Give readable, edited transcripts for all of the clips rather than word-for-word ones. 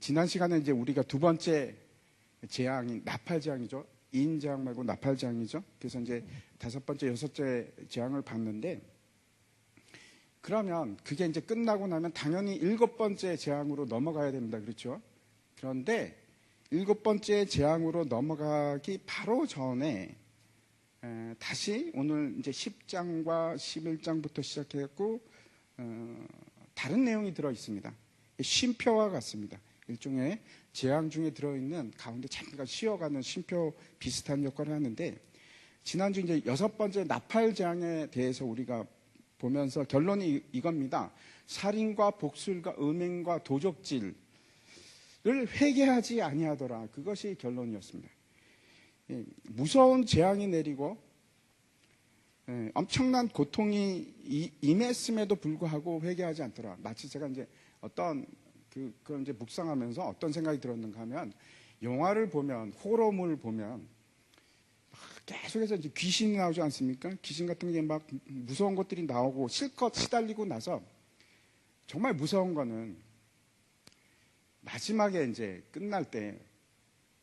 지난 시간에 이제 우리가 두 번째 재앙인 나팔 재앙이죠. 인 재앙 말고 나팔 재앙이죠. 그래서 이제 다섯 번째, 여섯째 재앙을 봤는데, 그러면 그게 이제 끝나고 나면 당연히 일곱 번째 재앙으로 넘어가야 됩니다. 그렇죠? 그런데 일곱 번째 재앙으로 넘어가기 바로 전에 다시 오늘 이제 10장과 11장부터 시작했고 다른 내용이 들어 있습니다. 쉼표와 같습니다. 일종의 재앙 중에 들어있는 가운데 잠깐 쉬어가는 쉼표 비슷한 역할을 하는데, 지난주 이제 여섯 번째 나팔 재앙에 대해서 우리가 보면서 결론이 이겁니다. 살인과 복술과 음행과 도적질을 회개하지 아니하더라. 그것이 결론이었습니다. 무서운 재앙이 내리고 엄청난 고통이 임했음에도 불구하고 회개하지 않더라. 마치 제가 이제 어떤 그걸 이제 묵상하면서 어떤 생각이 들었는가 하면, 영화를 보면, 호러물 보면 계속해서 이제 귀신이 나오지 않습니까? 귀신 같은 게 막 무서운 것들이 나오고 실컷 시달리고 나서 정말 무서운 거는 마지막에 이제 끝날 때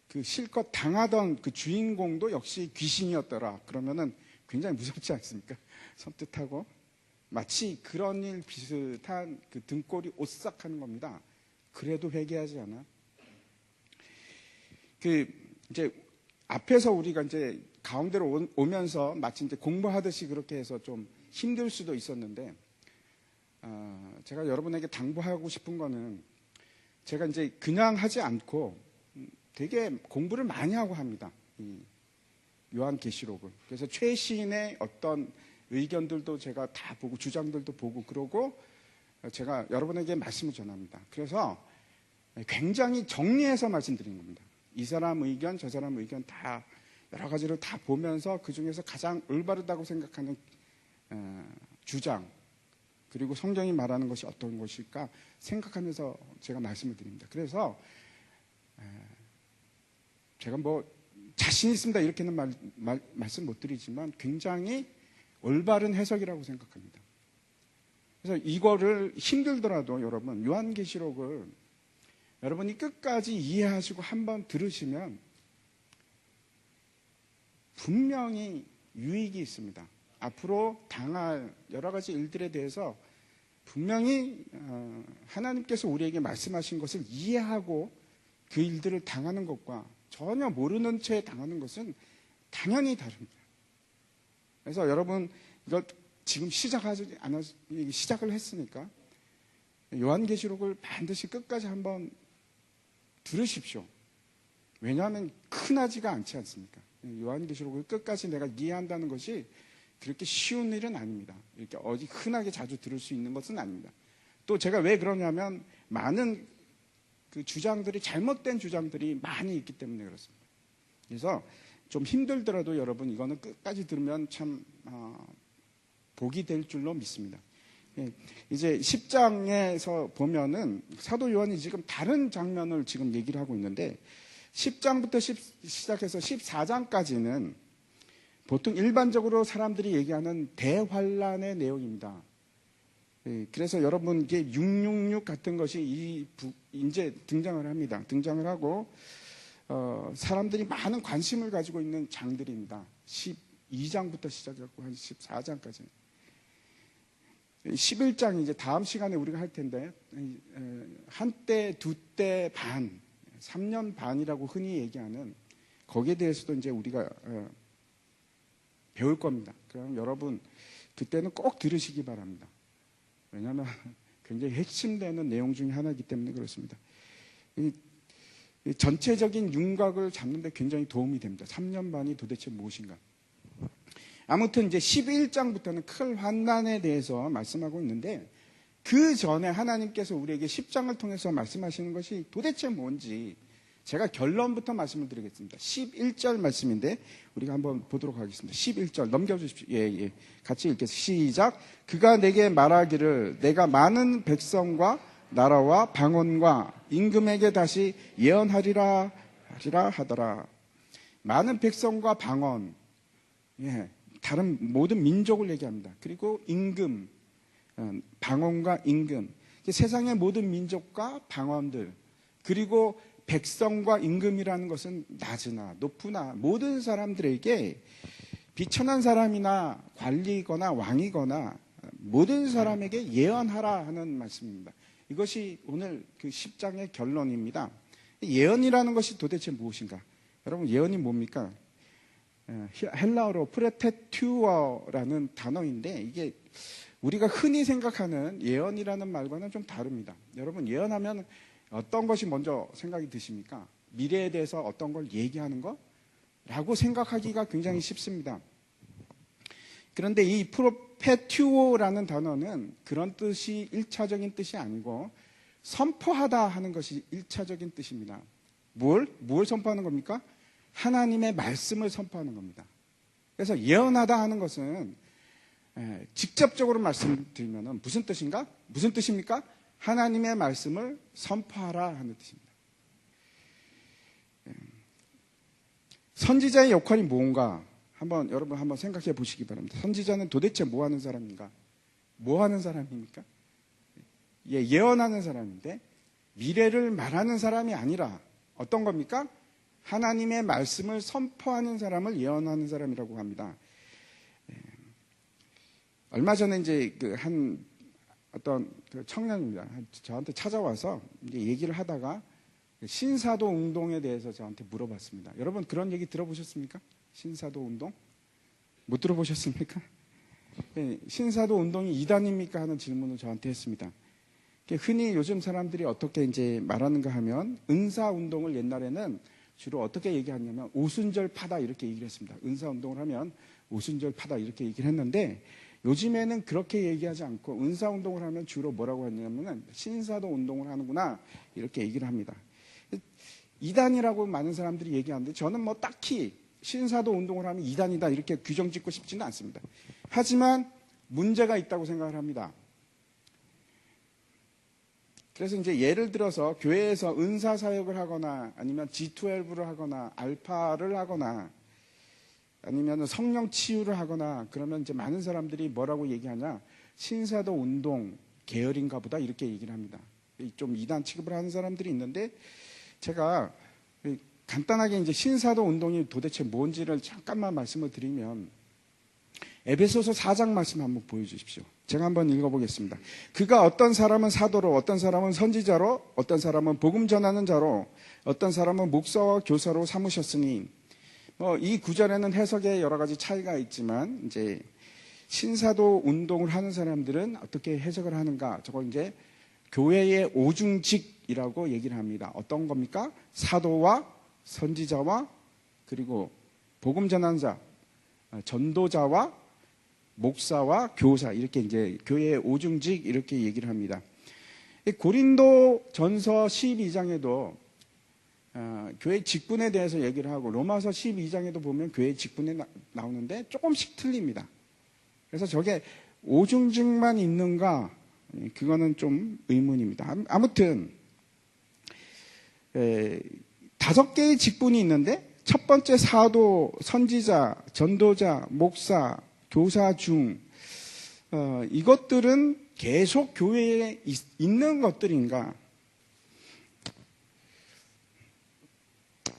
그 실컷 당하던 그 주인공도 역시 귀신이었더라. 그러면은 굉장히 무섭지 않습니까? 섬뜩하고 마치 그런 일 비슷한 그 등골이 오싹하는 겁니다. 그래도 회개하지 않아? 이제 앞에서 우리가 이제 가운데로 오면서 마치 이제 공부하듯이 그렇게 해서 좀 힘들 수도 있었는데, 제가 여러분에게 당부하고 싶은 거는, 제가 이제 그냥 하지 않고 되게 공부를 많이 하고 합니다. 이 요한계시록을. 그래서 최신의 어떤 의견들도 제가 다 보고 주장들도 보고 그러고 제가 여러분에게 말씀을 전합니다. 그래서 굉장히 정리해서 말씀드린 겁니다. 이 사람 의견, 저 사람 의견 다 여러 가지를 다 보면서 그 중에서 가장 올바르다고 생각하는 주장, 그리고 성경이 말하는 것이 어떤 것일까 생각하면서 제가 말씀을 드립니다. 그래서 제가 뭐 자신 있습니다 이렇게는 말씀 못 드리지만 굉장히 올바른 해석이라고 생각합니다. 그래서 이거를 힘들더라도 여러분 요한계시록을 여러분이 끝까지 이해하시고 한번 들으시면 분명히 유익이 있습니다. 앞으로 당할 여러 가지 일들에 대해서 분명히 하나님께서 우리에게 말씀하신 것을 이해하고 그 일들을 당하는 것과 전혀 모르는 채 당하는 것은 당연히 다릅니다. 그래서 여러분 이거 지금 시작을 했으니까 요한계시록을 반드시 끝까지 한번 들으십시오. 왜냐하면 흔하지가 않지 않습니까? 요한계시록을 끝까지 내가 이해한다는 것이 그렇게 쉬운 일은 아닙니다. 이렇게 어디 흔하게 자주 들을 수 있는 것은 아닙니다. 또 제가 왜 그러냐면 많은 그 주장들이 잘못된 주장들이 많이 있기 때문에 그렇습니다. 그래서 좀 힘들더라도 여러분 이거는 끝까지 들으면 참 복이 될 줄로 믿습니다. 이제 10장에서 보면은 사도 요한이 지금 다른 장면을 지금 얘기를 하고 있는데 10장부터 시작해서 14장까지는 보통 일반적으로 사람들이 얘기하는 대환란의 내용입니다. 그래서 여러분 이게 666 같은 것이 이제 등장을 합니다. 등장을 하고 사람들이 많은 관심을 가지고 있는 장들입니다. 12장부터 시작해서 한 14장까지. 11장 이제 다음 시간에 우리가 할 텐데 한때, 두때 반, 3년 반이라고 흔히 얘기하는 거기에 대해서도 이제 우리가 배울 겁니다. 그럼 여러분 그때는 꼭 들으시기 바랍니다. 왜냐하면 굉장히 핵심되는 내용 중에 하나이기 때문에 그렇습니다. 이 전체적인 윤곽을 잡는 데 굉장히 도움이 됩니다. 3년 반이 도대체 무엇인가. 아무튼 이제 11장부터는 큰 환난에 대해서 말씀하고 있는데, 그 전에 하나님께서 우리에게 10장을 통해서 말씀하시는 것이 도대체 뭔지 제가 결론부터 말씀을 드리겠습니다. 11절 말씀인데 우리가 한번 보도록 하겠습니다. 11절 넘겨주십시오. 예. 같이 읽겠습니다. 시작. 그가 내게 말하기를 내가 많은 백성과 나라와 방언과 임금에게 다시 예언하리라 하더라. 많은 백성과 방언, 다른 모든 민족을 얘기합니다. 그리고 임금, 방언과 임금, 세상의 모든 민족과 방언들, 그리고 백성과 임금이라는 것은 낮으나 높으나 모든 사람들에게 비천한 사람이나 관리거나 왕이거나 모든 사람에게 예언하라 하는 말씀입니다. 이것이 오늘 그 10장의 결론입니다. 예언이라는 것이 도대체 무엇인가? 여러분, 예언이 뭡니까? 헬라어로 프레테튜어라는 단어인데 이게 우리가 흔히 생각하는 예언이라는 말과는 좀 다릅니다. 여러분, 예언하면 어떤 것이 먼저 생각이 드십니까? 미래에 대해서 어떤 걸 얘기하는 거? 라고 생각하기가 굉장히 쉽습니다. 그런데 이 프로페튜오라는 단어는 그런 뜻이 1차적인 뜻이 아니고 선포하다 하는 것이 1차적인 뜻입니다. 뭘 선포하는 겁니까? 하나님의 말씀을 선포하는 겁니다. 그래서 예언하다 하는 것은 직접적으로 말씀드리면 무슨 뜻인가? 무슨 뜻입니까? 하나님의 말씀을 선포하라 하는 뜻입니다. 선지자의 역할이 뭔가 여러분 한번 생각해 보시기 바랍니다. 선지자는 도대체 뭐 하는 사람인가? 뭐 하는 사람입니까? 예언하는 사람인데 미래를 말하는 사람이 아니라 어떤 겁니까? 하나님의 말씀을 선포하는 사람을 예언하는 사람이라고 합니다. 얼마 전에 이제 어떤 청년입니다. 저한테 찾아와서 이제 얘기를 하다가 신사도 운동에 대해서 저한테 물어봤습니다. 여러분 그런 얘기 들어보셨습니까? 신사도 운동? 못 들어보셨습니까? 신사도 운동이 이단입니까? 하는 질문을 저한테 했습니다. 흔히 요즘 사람들이 어떻게 이제 말하는가 하면 은사 운동을 옛날에는 주로 어떻게 얘기하냐면 오순절 파다 이렇게 얘기를 했습니다. 은사 운동을 하면 오순절 파다 이렇게 얘기를 했는데 요즘에는 그렇게 얘기하지 않고 은사 운동을 하면 주로 뭐라고 하냐면 신사도 운동을 하는구나 이렇게 얘기를 합니다. 이단이라고 많은 사람들이 얘기하는데 저는 뭐 딱히 신사도 운동을 하면 이단이다 이렇게 규정 짓고 싶지는 않습니다. 하지만 문제가 있다고 생각을 합니다. 그래서 이제 예를 들어서 교회에서 은사 사역을 하거나 아니면 G12를 하거나 알파를 하거나 아니면 성령 치유를 하거나 그러면 이제 많은 사람들이 뭐라고 얘기하냐? 신사도 운동 계열인가 보다 이렇게 얘기를 합니다. 좀 이단 취급을 하는 사람들이 있는데 제가 간단하게 이제 신사도 운동이 도대체 뭔지를 잠깐만 말씀을 드리면 에베소서 4장 말씀 한번 보여주십시오. 제가 한번 읽어보겠습니다. 그가 어떤 사람은 사도로, 어떤 사람은 선지자로, 어떤 사람은 복음 전하는 자로, 어떤 사람은 목사와 교사로 삼으셨으니 이 구절에는 해석에 여러 가지 차이가 있지만 이제 신사도 운동을 하는 사람들은 어떻게 해석을 하는가? 저걸 이제 교회의 오중직이라고 얘기를 합니다. 어떤 겁니까? 사도와 선지자와 그리고 복음 전하는 자, 전도자와 목사와 교사 이렇게 이제 교회의 오중직 이렇게 얘기를 합니다. 고린도 전서 12장에도 교회 직분에 대해서 얘기를 하고 로마서 12장에도 보면 교회 직분에 나오는데 조금씩 틀립니다. 그래서 저게 오중직만 있는가? 그거는 좀 의문입니다. 아무튼 5개의 직분이 있는데 첫 번째 사도, 선지자, 전도자, 목사, 교사 중 이것들은 계속 교회에 있는 것들인가?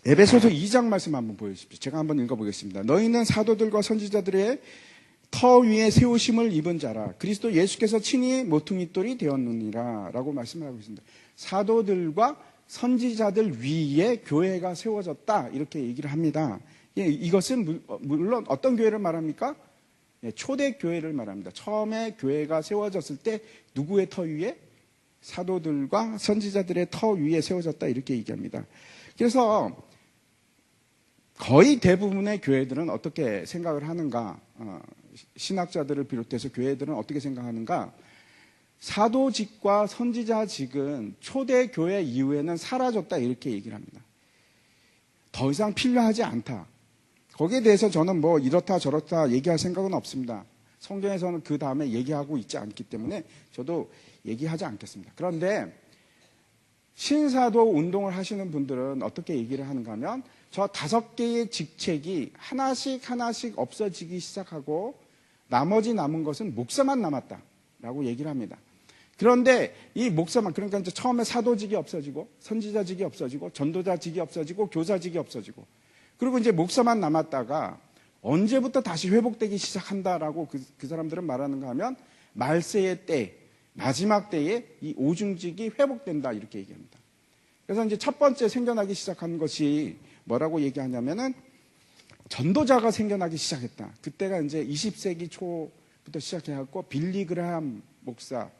에베소서 2장 말씀 한번 보여주십시오. 제가 한번 읽어보겠습니다. 너희는 사도들과 선지자들의 터 위에 세우심을 입은 자라. 그리스도 예수께서 친히 모퉁이돌이 되었느니라 라고 말씀을 하고 있습니다. 사도들과 선지자들 위에 교회가 세워졌다 이렇게 얘기를 합니다. 이것은 물론 어떤 교회를 말합니까? 초대교회를 말합니다. 처음에 교회가 세워졌을 때 누구의 터 위에? 사도들과 선지자들의 터 위에 세워졌다 이렇게 얘기합니다. 그래서 거의 대부분의 교회들은 어떻게 생각을 하는가? 신학자들을 비롯해서 교회들은 어떻게 생각하는가? 사도직과 선지자직은 초대교회 이후에는 사라졌다 이렇게 얘기를 합니다. 더 이상 필요하지 않다. 거기에 대해서 저는 뭐 이렇다 저렇다 얘기할 생각은 없습니다. 성경에서는 그 다음에 얘기하고 있지 않기 때문에 저도 얘기하지 않겠습니다. 그런데 신사도 운동을 하시는 분들은 어떻게 얘기를 하는가 하면 저 5개의 직책이 하나씩 없어지기 시작하고 나머지 남은 것은 목사만 남았다라고 얘기를 합니다. 그런데 이 목사만, 그러니까 이제 처음에 사도직이 없어지고 선지자직이 없어지고 전도자직이 없어지고 교사직이 없어지고, 그리고 이제 목사만 남았다가 언제부터 다시 회복되기 시작한다라고 그 사람들은 말하는가 하면 말세의 때, 마지막 때에 이 오중직이 회복된다 이렇게 얘기합니다. 그래서 이제 첫 번째 생겨나기 시작한 것이 뭐라고 얘기하냐면은 전도자가 생겨나기 시작했다. 그때가 이제 20세기 초부터 시작해갖고 빌리 그레함 목사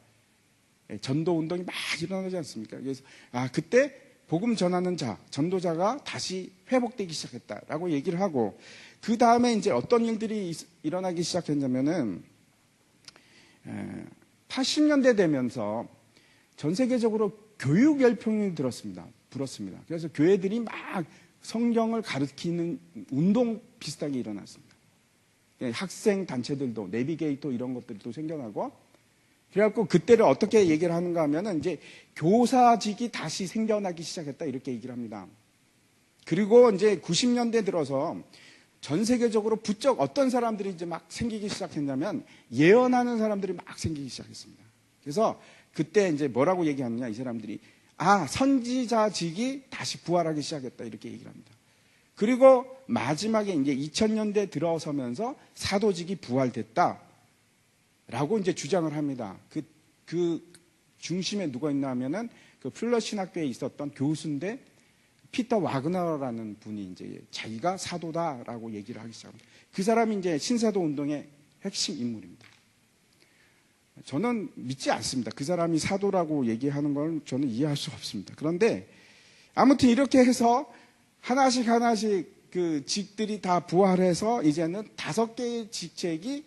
전도 운동이 막 일어나지 않습니까? 그래서 그때 복음 전하는 자, 전도자가 다시 회복되기 시작했다라고 얘기를 하고, 그 다음에 이제 어떤 일들이 일어나기 시작했냐면은 80년대 되면서 전 세계적으로 교육 열풍이 불었습니다. 그래서 교회들이 막 성경을 가르치는 운동 비슷하게 일어났습니다. 학생 단체들도 내비게이터 이런 것들도 생겨나고, 그래갖고 그때를 어떻게 얘기를 하는가 하면은 이제 교사직이 다시 생겨나기 시작했다 이렇게 얘기를 합니다. 그리고 이제 90년대 들어서 전 세계적으로 부쩍 어떤 사람들이 이제 막 생기기 시작했냐면 예언하는 사람들이 막 생기기 시작했습니다. 그래서 그때 이제 뭐라고 얘기하느냐, 이 사람들이 선지자직이 다시 부활하기 시작했다 이렇게 얘기를 합니다. 그리고 마지막에 이제 2000년대 들어서면서 사도직이 부활됐다 라고 이제 주장을 합니다. 그 중심에 누가 있나 하면은 그 플러 신학교에 있었던 교수인데 피터 와그너라는 분이 이제 자기가 사도다라고 얘기를 하기 시작합니다. 그 사람이 이제 신사도 운동의 핵심 인물입니다. 저는 믿지 않습니다. 그 사람이 사도라고 얘기하는 걸 저는 이해할 수가 없습니다. 그런데 아무튼 이렇게 해서 하나씩 그 직들이 다 부활해서 이제는 5개의 직책이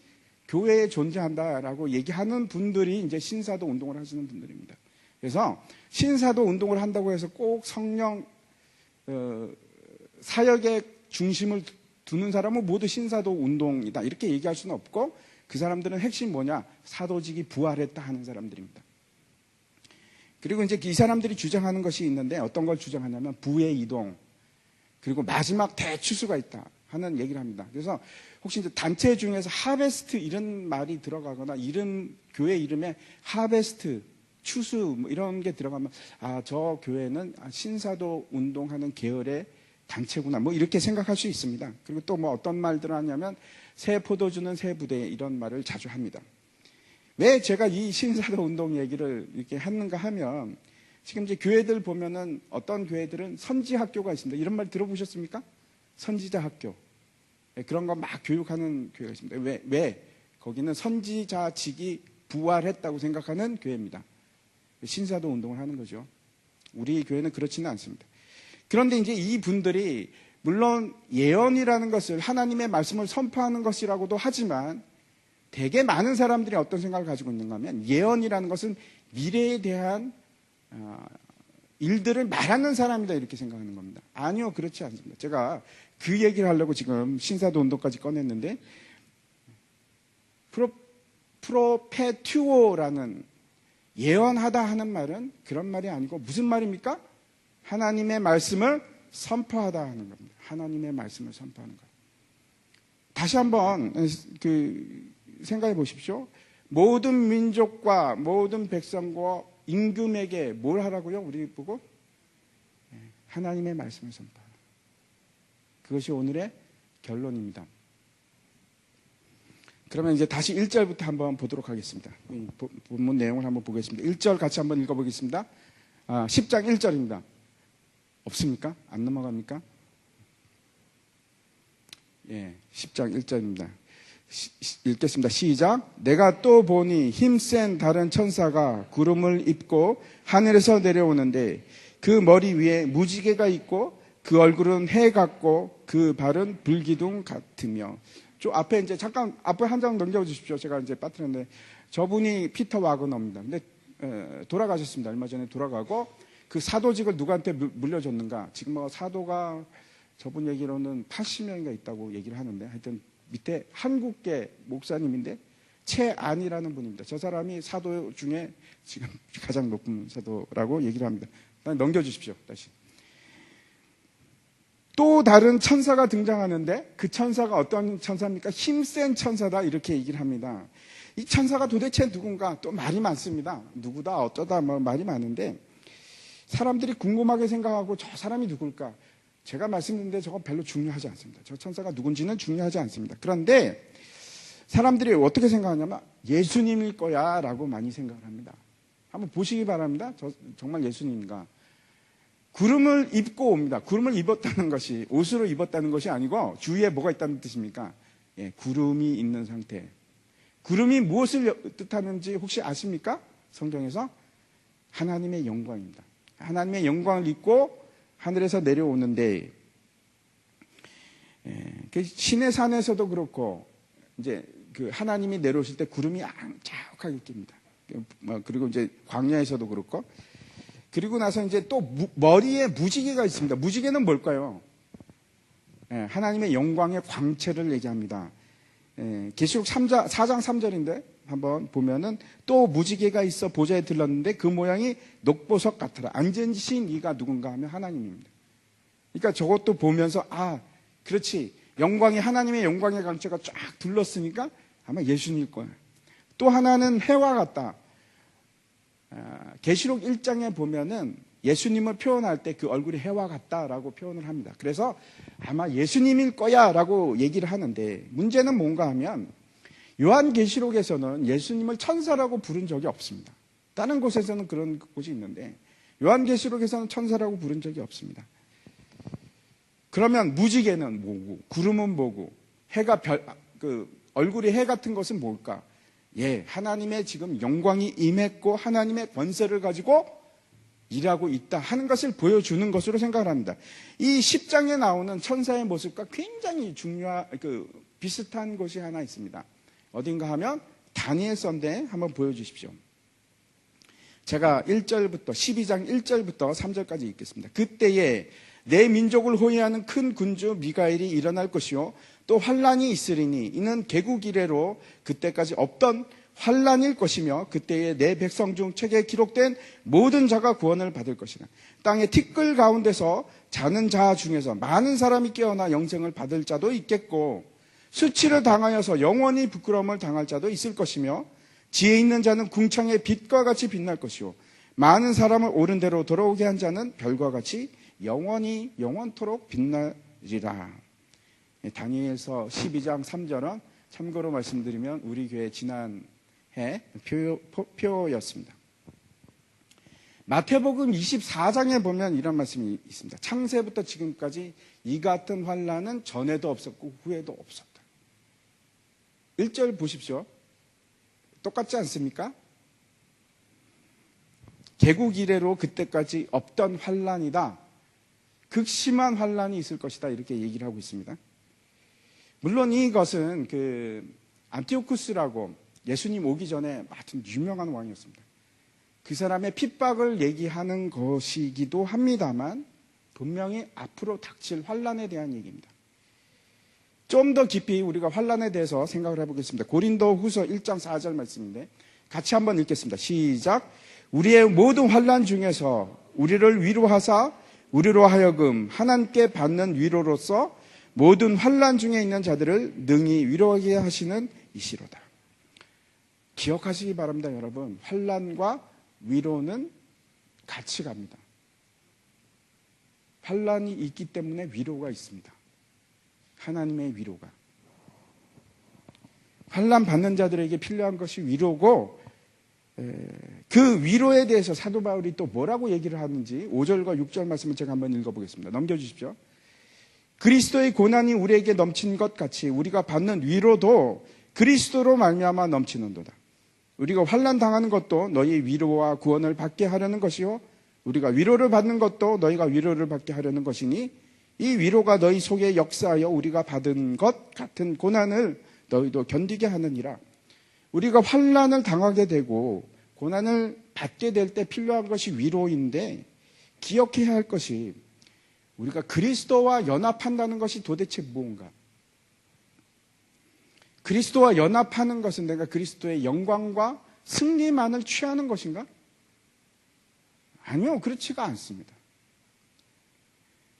교회에 존재한다라고 얘기하는 분들이 이제 신사도 운동을 하시는 분들입니다. 그래서 신사도 운동을 한다고 해서 꼭 성령 사역의 중심을 두는 사람은 모두 신사도 운동이다 이렇게 얘기할 수는 없고, 그 사람들은 핵심 뭐냐, 사도직이 부활했다 하는 사람들입니다. 그리고 이제 이 사람들이 주장하는 것이 있는데 어떤 걸 주장하냐면 부의 이동, 그리고 마지막 대추수가 있다 하는 얘기를 합니다. 그래서 혹시 이제 단체 중에서 하베스트 이런 말이 들어가거나 이런 교회 이름에 하베스트, 추수 뭐 이런 게 들어가면 저 교회는 신사도 운동하는 계열의 단체구나 뭐 이렇게 생각할 수 있습니다. 그리고 또 뭐 어떤 말들을 하냐면 새 포도주는 새 부대 이런 말을 자주 합니다. 왜 제가 이 신사도 운동 얘기를 이렇게 하는가 하면, 지금 이제 교회들 보면은 어떤 교회들은 선지 학교가 있습니다. 이런 말 들어보셨습니까? 선지자 학교. 그런 거 막 교육하는 교회가 있습니다. 왜? 거기는 선지자직이 부활했다고 생각하는 교회입니다. 신사도 운동을 하는 거죠. 우리 교회는 그렇지는 않습니다. 그런데 이제 이 분들이 물론 예언이라는 것을 하나님의 말씀을 선포하는 것이라고도 하지만, 되게 많은 사람들이 어떤 생각을 가지고 있는가 하면 예언이라는 것은 미래에 대한 일들을 말하는 사람이다 이렇게 생각하는 겁니다. 아니요, 그렇지 않습니다. 제가 그 얘기를 하려고 지금 신사도 운동까지 꺼냈는데, 프로페튜오라는 예언하다 하는 말은 그런 말이 아니고 무슨 말입니까? 하나님의 말씀을 선포하다 하는 겁니다. 하나님의 말씀을 선포하는 거예요. 다시 한번 생각해 보십시오. 모든 민족과 모든 백성과 임금에게 뭘 하라고요? 우리 보고 하나님의 말씀을 선포하라. 그것이 오늘의 결론입니다. 그러면 이제 다시 1절부터 한번 보도록 하겠습니다. 본문 내용을 한번 보겠습니다. 1절 같이 한번 읽어보겠습니다. 10장 1절입니다. 없습니까? 안 넘어갑니까? 예, 10장 1절입니다. 읽겠습니다. 시작. 내가 또 보니 힘센 다른 천사가 구름을 입고 하늘에서 내려오는데 그 머리 위에 무지개가 있고 그 얼굴은 해 같고 그 발은 불기둥 같으며. 저 앞에 이제 잠깐 앞에 한 장 넘겨주십시오. 제가 이제 빠뜨렸는데 저분이 피터 와그너입니다. 근데 돌아가셨습니다. 얼마 전에 돌아가고 그 사도직을 누구한테 물려줬는가? 지금 뭐 사도가 저분 얘기로는 80명인가 있다고 얘기를 하는데, 하여튼 밑에 한국계 목사님인데 최안이라는 분입니다. 저 사람이 사도 중에 지금 가장 높은 사도라고 얘기를 합니다. 넘겨주십시오. 다시. 또 다른 천사가 등장하는데 그 천사가 어떤 천사입니까? 힘센 천사다 이렇게 얘기를 합니다. 이 천사가 도대체 누군가? 또 말이 많습니다. 누구다 어쩌다 뭐 말이 많은데 사람들이 궁금하게 생각하고 저 사람이 누굴까? 제가 말씀드렸는데 저건 별로 중요하지 않습니다. 저 천사가 누군지는 중요하지 않습니다. 그런데 사람들이 어떻게 생각하냐면 예수님일 거야 라고 많이 생각을 합니다. 한번 보시기 바랍니다. 정말 예수님인가? 구름을 입고 옵니다. 구름을 입었다는 것이 옷으로 입었다는 것이 아니고 주위에 뭐가 있다는 뜻입니까? 예, 구름이 있는 상태. 구름이 무엇을 뜻하는지 혹시 아십니까? 성경에서 하나님의 영광입니다. 하나님의 영광을 입고 하늘에서 내려오는데 신의 산에서도 그렇고 이제 그 하나님이 내려오실 때 구름이 자욱하게 낍니다. 그리고 이제 광야에서도 그렇고 그리고 나서 이제 또 머리에 무지개가 있습니다. 무지개는 뭘까요? 하나님의 영광의 광채를 얘기합니다. 계시록 4장 3절인데 한번 보면은 또 무지개가 있어 보좌에 들렀는데 그 모양이 녹보석 같더라. 앉으신 이가 누군가 하면 하나님입니다. 그러니까 저것도 보면서 그렇지. 하나님의 영광의 광채가 쫙 둘렀으니까 아마 예수님일 거예요. 또 하나는 해와 같다. 계시록 1장에 보면은 예수님을 표현할 때 그 얼굴이 해와 같다라고 표현을 합니다. 그래서 아마 예수님일 거야 라고 얘기를 하는데 문제는 뭔가 하면 요한계시록에서는 예수님을 천사라고 부른 적이 없습니다. 다른 곳에서는 그런 곳이 있는데 요한계시록에서는 천사라고 부른 적이 없습니다. 그러면 무지개는 뭐고 구름은 뭐고 해가 얼굴이 해 같은 것은 뭘까? 하나님의 지금 영광이 임했고 하나님의 권세를 가지고 일하고 있다 하는 것을 보여주는 것으로 생각을 합니다. 이 10장에 나오는 천사의 모습과 굉장히 비슷한 것이 하나 있습니다. 어딘가 하면 다니엘서인데 한번 보여주십시오. 제가 12장 1절부터 3절까지 읽겠습니다. 그때에 내 민족을 호위하는 큰 군주 미가엘이 일어날 것이요 또 환란이 있으리니 이는 개국 이래로 그때까지 없던 환란일 것이며 그때에 내 백성 중 책에 기록된 모든 자가 구원을 받을 것이라. 땅의 티끌 가운데서 자는 자 중에서 많은 사람이 깨어나 영생을 받을 자도 있겠고 수치를 당하여서 영원히 부끄러움을 당할 자도 있을 것이며 지혜 있는 자는 궁창의 빛과 같이 빛날 것이요 많은 사람을 옳은 대로 돌아오게 한 자는 별과 같이 영원토록 빛나리라. 다니엘서 12장 3절은 참고로 말씀드리면 우리 교회 지난해 표였습니다. 마태복음 24장에 보면 이런 말씀이 있습니다. 창세부터 지금까지 이 같은 환란은 전에도 없었고 후에도 없었다. 1절 보십시오. 똑같지 않습니까? 개국 이래로 그때까지 없던 환란이다. 극심한 환란이 있을 것이다. 이렇게 얘기를 하고 있습니다. 물론 이것은 안티오쿠스라고 예수님 오기 전에 아주 유명한 왕이었습니다. 그 사람의 핍박을 얘기하는 것이기도 합니다만 분명히 앞으로 닥칠 환란에 대한 얘기입니다. 좀 더 깊이 우리가 환란에 대해서 생각을 해보겠습니다. 고린도후서 1장 4절 말씀인데 같이 한번 읽겠습니다. 시작. 우리의 모든 환란 중에서 우리를 위로하사 우리로 하여금 하나님께 받는 위로로서 모든 환란 중에 있는 자들을 능히 위로하게 하시는 이시로다. 기억하시기 바랍니다, 여러분. 환란과 위로는 같이 갑니다. 환란이 있기 때문에 위로가 있습니다. 하나님의 위로가. 환란 받는 자들에게 필요한 것이 위로고 그 위로에 대해서 사도 바울이 또 뭐라고 얘기를 하는지 5절과 6절 말씀을 제가 한번 읽어보겠습니다. 넘겨주십시오. 그리스도의 고난이 우리에게 넘친 것 같이 우리가 받는 위로도 그리스도로 말미암아 넘치는도다. 우리가 환난 당하는 것도 너희 위로와 구원을 받게 하려는 것이요 우리가 위로를 받는 것도 너희가 위로를 받게 하려는 것이니 이 위로가 너희 속에 역사하여 우리가 받은 것 같은 고난을 너희도 견디게 하느니라. 우리가 환난을 당하게 되고 고난을 받게 될 때 필요한 것이 위로인데 기억해야 할 것이 우리가 그리스도와 연합한다는 것이 도대체 무엇인가? 그리스도와 연합하는 것은 내가 그리스도의 영광과 승리만을 취하는 것인가? 아니요, 그렇지가 않습니다.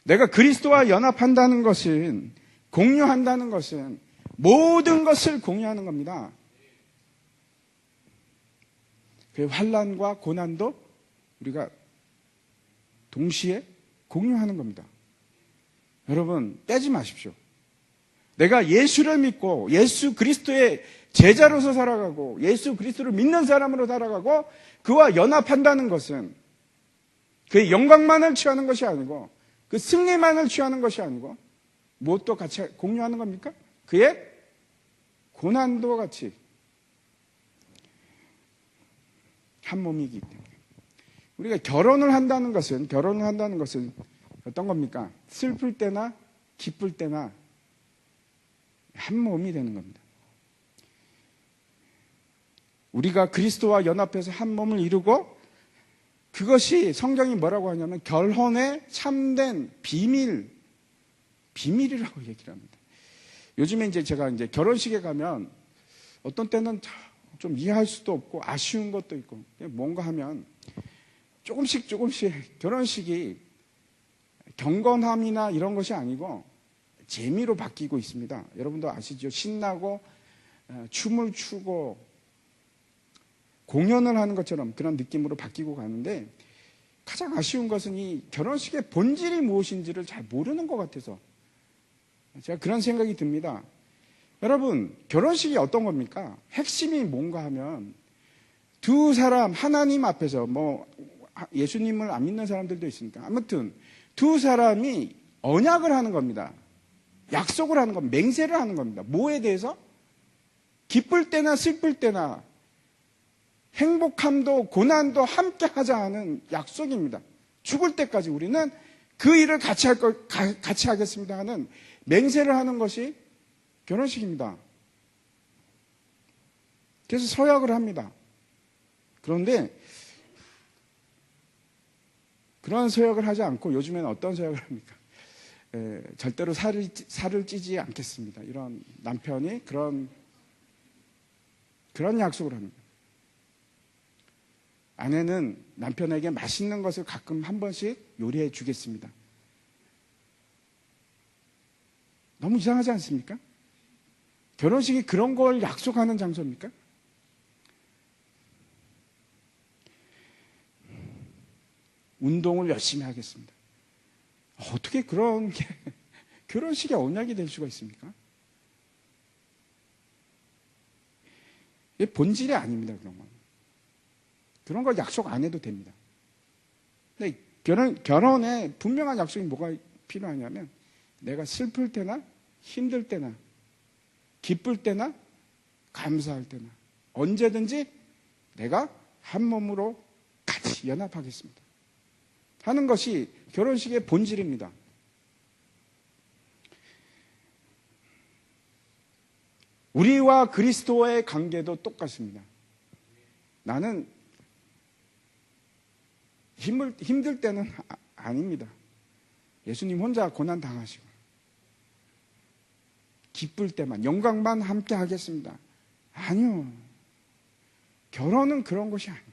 내가 그리스도와 연합한다는 것은 공유한다는 것은 모든 것을 공유하는 겁니다. 그 환난과 고난도 우리가 동시에 공유하는 겁니다. 여러분, 빼지 마십시오. 내가 예수를 믿고 예수 그리스도의 제자로서 살아가고 예수 그리스도를 믿는 사람으로 살아가고 그와 연합한다는 것은 그의 영광만을 취하는 것이 아니고 그 승리만을 취하는 것이 아니고 무엇도 같이 공유하는 겁니까? 그의 고난도 같이 한 몸이기 때문에 우리가 결혼을 한다는 것은 어떤 겁니까? 슬플 때나 기쁠 때나 한 몸이 되는 겁니다. 우리가 그리스도와 연합해서 한 몸을 이루고 그것이 성경이 뭐라고 하냐면 결혼의 참된 비밀이라고 얘기를 합니다. 요즘에 이제 제가 결혼식에 가면 어떤 때는 좀 이해할 수도 없고 아쉬운 것도 있고 뭔가 하면 조금씩 결혼식이 경건함이나 이런 것이 아니고 재미로 바뀌고 있습니다. 여러분도 아시죠? 신나고 춤을 추고 공연을 하는 것처럼 그런 느낌으로 바뀌고 가는데 가장 아쉬운 것은 이 결혼식의 본질이 무엇인지를 잘 모르는 것 같아서 제가 그런 생각이 듭니다. 여러분, 결혼식이 어떤 겁니까? 핵심이 뭔가 하면 두 사람 하나님 앞에서 예수님을 안 믿는 사람들도 있으니까 아무튼 두 사람이 언약을 하는 겁니다. 약속을 하는 겁니다. 맹세를 하는 겁니다. 뭐에 대해서? 기쁠 때나 슬플 때나 행복함도 고난도 함께 하자 하는 약속입니다. 죽을 때까지 우리는 그 일을 같이 하겠습니다 하는 맹세를 하는 것이 결혼식입니다. 그래서 서약을 합니다. 그런데 그런 서약을 하지 않고 요즘에는 어떤 서약을 합니까? 절대로 살을 찌지 않겠습니다. 이런 남편이 그런 약속을 합니다. 아내는 남편에게 맛있는 것을 가끔 한 번씩 요리해 주겠습니다. 너무 이상하지 않습니까? 결혼식이 그런 걸 약속하는 장소입니까? 운동을 열심히 하겠습니다. 어떻게 그런 게 결혼식의 언약이 될 수가 있습니까? 이게 본질이 아닙니다. 그런 걸 약속 안 해도 됩니다. 근데 결혼에 분명한 약속이 뭐가 필요하냐면 내가 슬플 때나 힘들 때나 기쁠 때나 감사할 때나 언제든지 내가 한 몸으로 같이 연합하겠습니다 하는 것이 결혼식의 본질입니다. 우리와 그리스도의 관계도 똑같습니다. 나는 힘들 때는 아닙니다. 예수님 혼자 고난 당하시고 기쁠 때만 영광만 함께 하겠습니다. 아니요. 결혼은 그런 것이 아닙니다.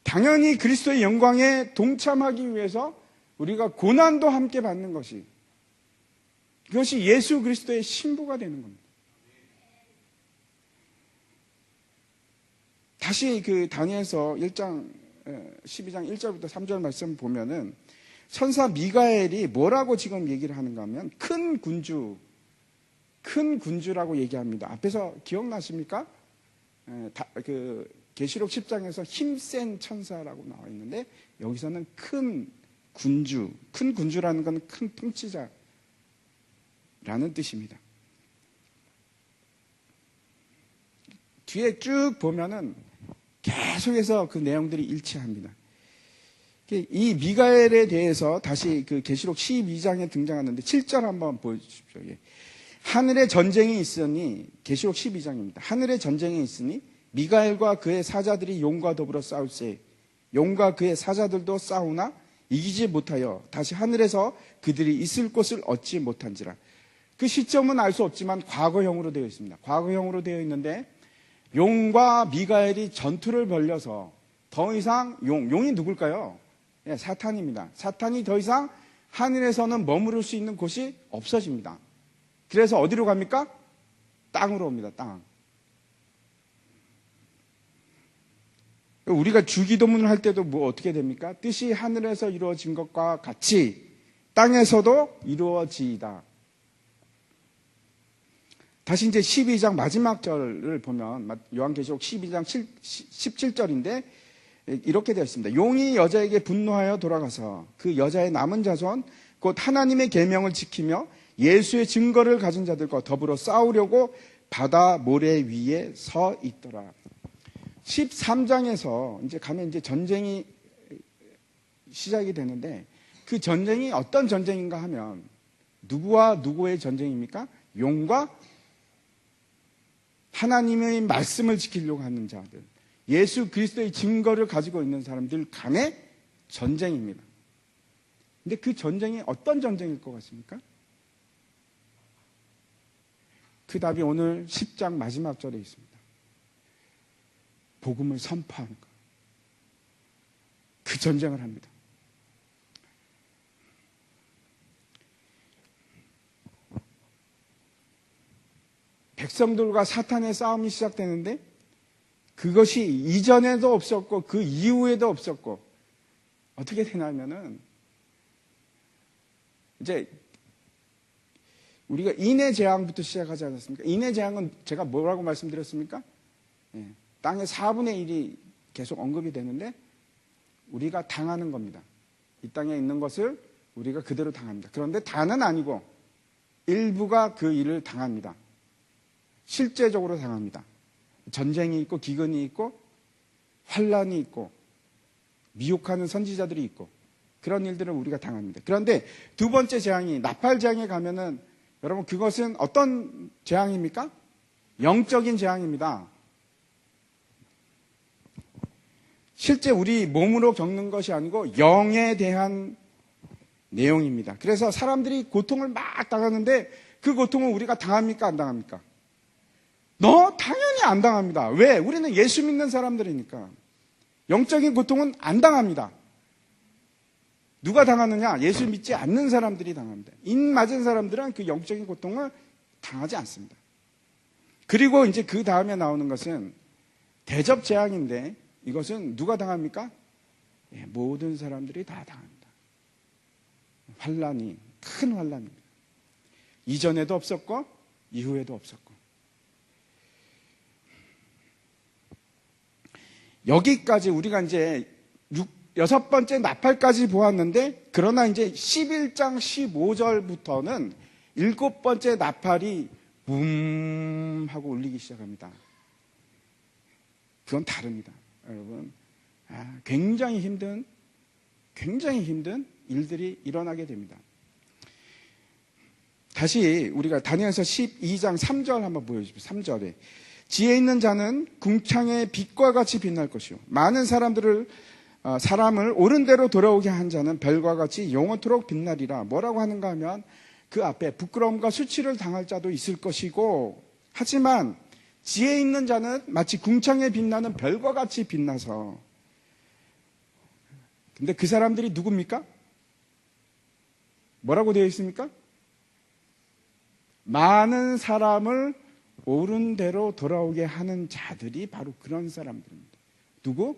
당연히 그리스도의 영광에 동참하기 위해서 우리가 고난도 함께 받는 것이 그것이 예수 그리스도의 신부가 되는 겁니다. 다시 그 다니엘서 1장 12장 1절부터 3절 말씀 보면은 천사 미가엘이 뭐라고 지금 얘기를 하는가 하면 큰 군주라고 얘기합니다. 앞에서 기억나십니까? 그 계시록 10장에서 힘센 천사라고 나와 있는데 여기서는 큰 군주라는 건 큰 통치자라는 뜻입니다. 뒤에 쭉 보면은 계속해서 그 내용들이 일치합니다. 이 미가엘에 대해서 다시 그 계시록 12장에 등장하는데 7절 한번 보여주십시오. 하늘에 전쟁이 있으니 계시록 12장입니다. 하늘에 전쟁이 있으니 미가엘과 그의 사자들이 용과 더불어 싸울세 용과 그의 사자들도 싸우나 이기지 못하여 다시 하늘에서 그들이 있을 곳을 얻지 못한지라. 그 시점은 알 수 없지만 과거형으로 되어 있습니다. 과거형으로 되어 있는데 용과 미가엘이 전투를 벌려서 더 이상 용이 누굴까요? 사탄입니다. 사탄이 더 이상 하늘에서는 머무를 수 있는 곳이 없어집니다. 그래서 어디로 갑니까? 땅으로 옵니다. 땅. 우리가 주기도문을 할 때도 뭐 어떻게 됩니까? 뜻이 하늘에서 이루어진 것과 같이 땅에서도 이루어지이다. 다시 이제 12장 마지막 절을 보면 요한계시록 12장 17절인데 이렇게 되어 있습니다. 용이 여자에게 분노하여 돌아가서 그 여자의 남은 자손 곧 하나님의 계명을 지키며 예수의 증거를 가진 자들과 더불어 싸우려고 바다 모래 위에 서 있더라. 13장에서 이제 가면 이제 전쟁이 시작이 되는데 그 전쟁이 어떤 전쟁인가 하면 누구와 누구의 전쟁입니까? 용과 하나님의 말씀을 지키려고 하는 자들, 예수 그리스도의 증거를 가지고 있는 사람들 간의 전쟁입니다. 근데 그 전쟁이 어떤 전쟁일 것 같습니까? 그 답이 오늘 10장 마지막 절에 있습니다. 복음을 선포하는 것. 그 전쟁을 합니다. 백성들과 사탄의 싸움이 시작되는데 그것이 이전에도 없었고 그 이후에도 없었고 어떻게 되냐면은 이제 우리가 인해 재앙부터 시작하지 않았습니까? 인해 재앙은 제가 뭐라고 말씀드렸습니까? 땅의 4분의 1이 계속 언급이 되는데 우리가 당하는 겁니다. 이 땅에 있는 것을 우리가 그대로 당합니다. 그런데 다는 아니고 일부가 그 일을 당합니다. 실제적으로 당합니다. 전쟁이 있고 기근이 있고 환란이 있고 미혹하는 선지자들이 있고 그런 일들을 우리가 당합니다. 그런데 두 번째 재앙이 나팔 재앙에 가면은 여러분 그것은 어떤 재앙입니까? 영적인 재앙입니다. 실제 우리 몸으로 겪는 것이 아니고 영에 대한 내용입니다. 그래서 사람들이 고통을 막 당하는데 그 고통은 우리가 당합니까? 안 당합니까? 당연히 안 당합니다. 왜? 우리는 예수 믿는 사람들이니까. 영적인 고통은 안 당합니다. 누가 당하느냐? 예수 믿지 않는 사람들이 당합니다. 인 맞은 사람들은 그 영적인 고통을 당하지 않습니다. 그리고 이제 그 다음에 나오는 것은 대접 재앙인데 이것은 누가 당합니까? 모든 사람들이 다 당합니다. 환란이 큰 환란입니다. 이전에도 없었고 이후에도 없었고 여기까지 우리가 이제 6번째 나팔까지 보았는데 그러나 이제 11장 15절부터는 7번째 나팔이 붐 하고 울리기 시작합니다. 그건 다릅니다. 여러분 굉장히 힘든 일들이 일어나게 됩니다. 다시 우리가 다니엘서 12장 3절 한번 보여주십시오. 3절에 지혜 있는 자는 궁창의 빛과 같이 빛날 것이요 많은 사람을 옳은 대로 돌아오게 한 자는 별과 같이 영원토록 빛나리라. 뭐라고 하는가 하면 그 앞에 부끄러움과 수치를 당할 자도 있을 것이고 하지만 지혜 있는 자는 마치 궁창에 빛나는 별과 같이 빛나서 근데 그 사람들이 누굽니까? 뭐라고 되어 있습니까? 많은 사람을 옳은 대로 돌아오게 하는 자들이 바로 그런 사람들입니다. 누구?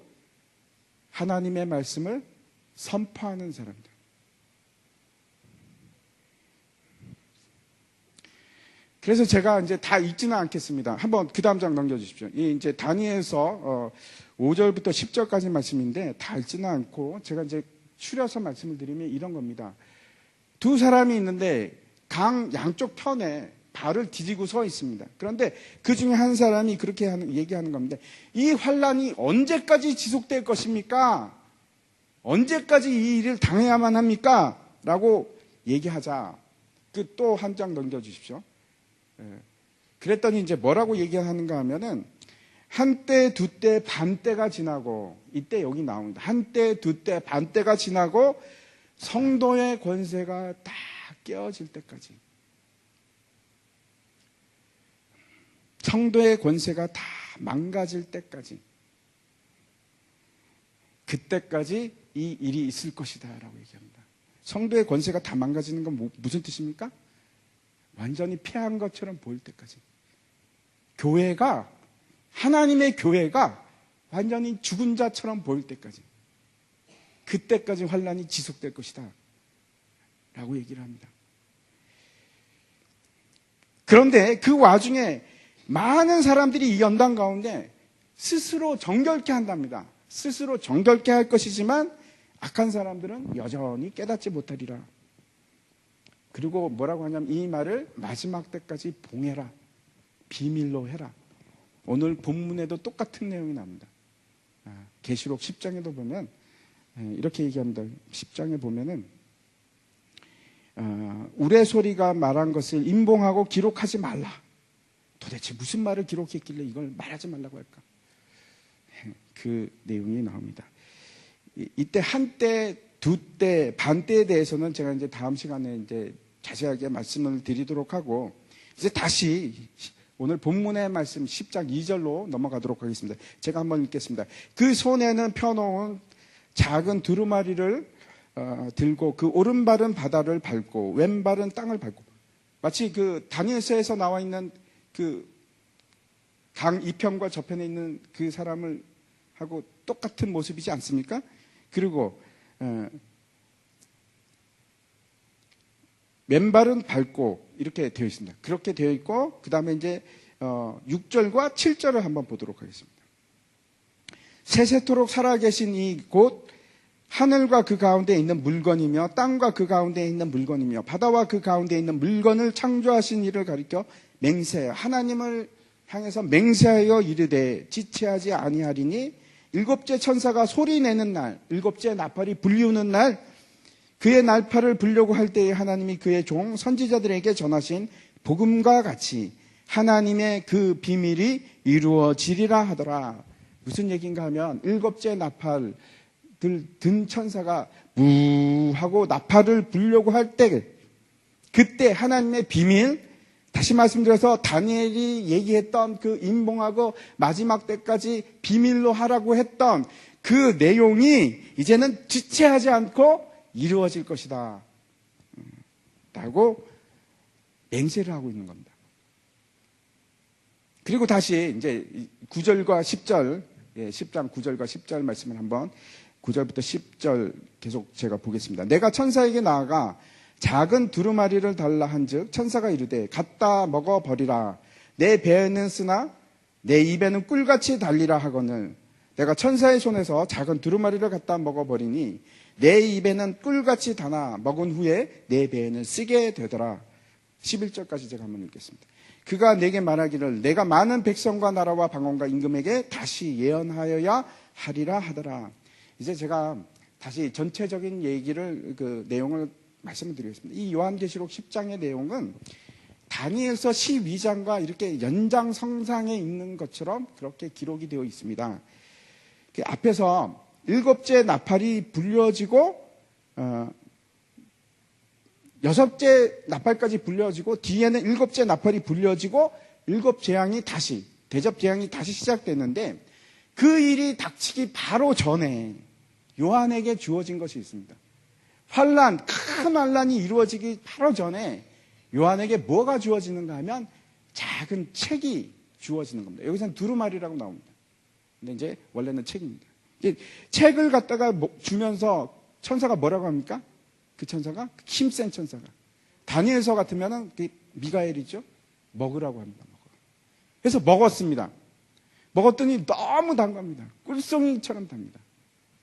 하나님의 말씀을 선포하는 사람들. 그래서 제가 이제 다 읽지는 않겠습니다. 한번 그 다음 장 넘겨주십시오. 이 이제 다니엘서 5절부터 10절까지 말씀인데 다 읽지는 않고 제가 이제 추려서 말씀을 드리면 이런 겁니다. 두 사람이 있는데 강 양쪽 편에 발을 디디고 서 있습니다. 그런데 그 중에 한 사람이 그렇게 얘기하는 겁니다. 이 환란이 언제까지 지속될 것입니까? 언제까지 이 일을 당해야만 합니까? 라고 얘기하자. 그 또 한 장 넘겨주십시오. 그랬더니 이제 뭐라고 얘기하는가 하면은 한때, 두때, 반때가 지나고 이때 여기 나옵니다. 한때, 두때, 반때가 지나고 성도의 권세가 다 깨어질 때까지 성도의 권세가 다 망가질 때까지 그때까지 이 일이 있을 것이다 라고 얘기합니다. 성도의 권세가 다 망가지는 건 무슨 뜻입니까? 완전히 패한 것처럼 보일 때까지 교회가, 하나님의 교회가 완전히 죽은 자처럼 보일 때까지, 그때까지 환난이 지속될 것이다 라고 얘기를 합니다. 그런데 그 와중에 많은 사람들이 이 연단 가운데 스스로 정결케 한답니다. 스스로 정결케 할 것이지만 악한 사람들은 여전히 깨닫지 못하리라. 그리고 뭐라고 하냐면 이 말을 마지막 때까지 봉해라, 비밀로 해라. 오늘 본문에도 똑같은 내용이 나옵니다. 계시록 10장에도 보면 이렇게 얘기합니다. 10장에 보면은 우레소리가 말한 것을 임봉하고 기록하지 말라. 도대체 무슨 말을 기록했길래 이걸 말하지 말라고 할까? 그 내용이 나옵니다. 이때 한때, 두때, 반때에 대해서는 제가 이제 다음 시간에 이제 자세하게 말씀을 드리도록 하고, 이제 다시 오늘 본문의 말씀 10장 2절로 넘어가도록 하겠습니다. 제가 한번 읽겠습니다. 그 손에는 펴놓은 작은 두루마리를 들고 그 오른발은 바다를 밟고 왼발은 땅을 밟고, 마치 그 다니엘서에서 나와 있는 그 강 이편과 저편에 있는 그 사람을 하고 똑같은 모습이지 않습니까? 그리고 왼발은 밟고 이렇게 되어 있습니다. 그렇게 되어 있고, 그 다음에 이제 6절과 7절을 한번 보도록 하겠습니다. 세세토록 살아계신 이곳 하늘과 그 가운데 있는 물건이며 땅과 그 가운데 있는 물건이며 바다와 그 가운데 있는 물건을 창조하신 이를 가리켜 맹세하여 하나님을 향해서 맹세하여 이르되 지체하지 아니하리니 일곱째 천사가 소리내는 날, 일곱째 나팔이 불리우는 날, 그의 나팔을 불려고 할 때에 하나님이 그의 종 선지자들에게 전하신 복음과 같이 하나님의 그 비밀이 이루어지리라 하더라. 무슨 얘기인가 하면 일곱째 나팔 든 천사가 무 하고 나팔을 불려고 할 때, 그때 하나님의 비밀, 다시 말씀드려서 다니엘이 얘기했던 그 임봉하고 마지막 때까지 비밀로 하라고 했던 그 내용이 이제는 지체하지 않고 이루어질 것이다 라고 맹세를 하고 있는 겁니다. 그리고 다시 이제 9절과 10절, 10장 9절과 10절 말씀을 한번 9절부터 10절 계속 제가 보겠습니다. 내가 천사에게 나아가 작은 두루마리를 달라 한즉 천사가 이르되 갖다 먹어버리라. 내 배에는 쓰나 내 입에는 꿀같이 달리라 하거늘 내가 천사의 손에서 작은 두루마리를 갖다 먹어버리니 내 입에는 꿀같이 다나 먹은 후에 내 배에는 쓰게 되더라. 11절까지 제가 한번 읽겠습니다. 그가 내게 말하기를 내가 많은 백성과 나라와 방언과 임금에게 다시 예언하여야 하리라 하더라. 이제 제가 다시 전체적인 얘기를 그 내용을 말씀을 드리겠습니다. 이 요한계시록 10장의 내용은 다니엘서 12장과 이렇게 연장성상에 있는 것처럼 그렇게 기록이 되어 있습니다. 앞에서 일곱째 나팔이 불려지고 여섯째 나팔까지 불려지고 뒤에는 일곱째 나팔이 불려지고 일곱 재앙이 다시 대접 재앙이 다시 시작됐는데 그 일이 닥치기 바로 전에 요한에게 주어진 것이 있습니다. 환란, 큰 환란이 이루어지기 바로 전에 요한에게 뭐가 주어지는가 하면 작은 책이 주어지는 겁니다. 여기서는 두루마리라고 나옵니다. 근데 이제 원래는 책입니다. 책을 갖다가 주면서 천사가 뭐라고 합니까? 그 천사가 힘센 천사가 다니엘서 같으면은 미가엘이죠. 먹으라고 합니다. 그래서 먹었습니다. 먹었더니 너무 단 겁니다. 꿀송이처럼 답니다.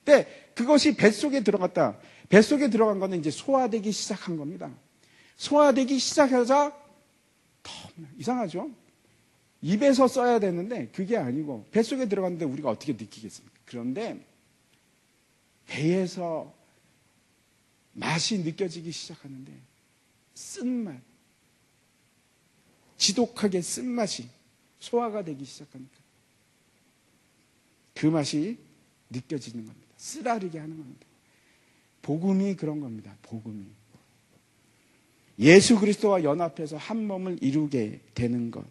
근데 그것이 뱃속에 들어갔다. 뱃속에 들어간 거는 이제 소화되기 시작한 겁니다. 소화되기 시작하자 너무 이상하죠? 입에서 써야 되는데 그게 아니고 뱃속에 들어갔는데 우리가 어떻게 느끼겠습니까? 그런데 배에서 맛이 느껴지기 시작하는데 쓴맛, 지독하게 쓴맛이 소화가 되기 시작하니까 그 맛이 느껴지는 겁니다. 쓰라리게 하는 겁니다. 복음이 그런 겁니다. 복음이. 예수 그리스도와 연합해서 한 몸을 이루게 되는 것.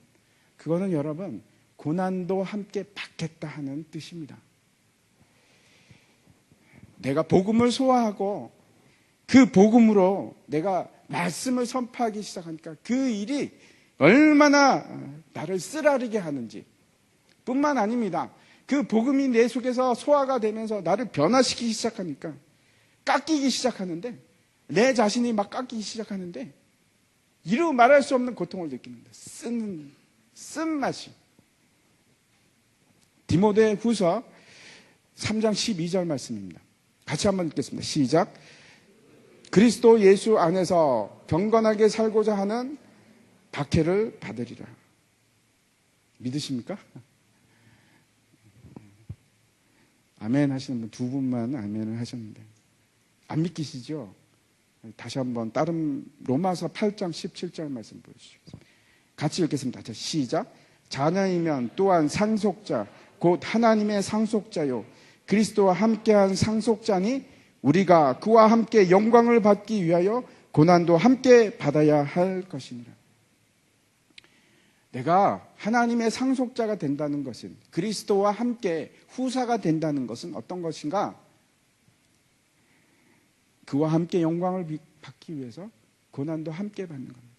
그거는 여러분 고난도 함께 받겠다 하는 뜻입니다. 내가 복음을 소화하고 그 복음으로 내가 말씀을 선포하기 시작하니까 그 일이 얼마나 나를 쓰라리게 하는지 뿐만 아닙니다. 그 복음이 내 속에서 소화가 되면서 나를 변화시키기 시작하니까 깎이기 시작하는데, 내 자신이 막 깎이기 시작하는데 이루 말할 수 없는 고통을 느낍니다. 쓴맛이. 디모데 후서 3장 12절 말씀입니다. 같이 한번 읽겠습니다. 시작. 그리스도 예수 안에서 경건하게 살고자 하는 박해를 받으리라. 믿으십니까? 아멘 하시는 분 두 분만 아멘을 하셨는데 안 믿기시죠? 다시 한번 다른 로마서 8장 17절 말씀 보여주시겠습니다. 같이 읽겠습니다. 시작. 자녀이면 또한 상속자 곧 하나님의 상속자요 그리스도와 함께한 상속자니 우리가 그와 함께 영광을 받기 위하여 고난도 함께 받아야 할 것이니라. 내가 하나님의 상속자가 된다는 것은, 그리스도와 함께 후사가 된다는 것은 어떤 것인가? 그와 함께 영광을 받기 위해서 고난도 함께 받는 겁니다.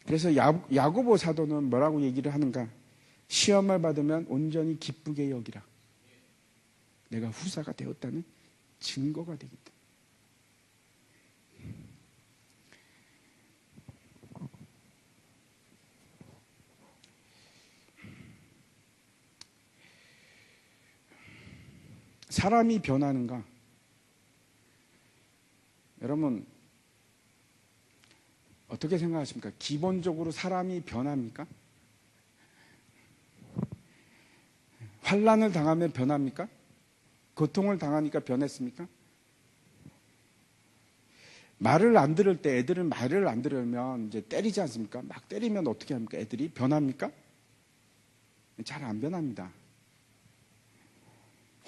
그래서 야고보 사도는 뭐라고 얘기를 하는가? 시험을 받으면 온전히 기쁘게 여기라. 내가 후사가 되었다는 증거가 되기 때문에. 사람이 변하는가? 여러분 어떻게 생각하십니까? 기본적으로 사람이 변합니까? 환난을 당하면 변합니까? 고통을 당하니까 변했습니까? 말을 안 들을 때 애들은 말을 안 들으면 이제 때리지 않습니까? 막 때리면 어떻게 합니까? 애들이 변합니까? 잘 안 변합니다.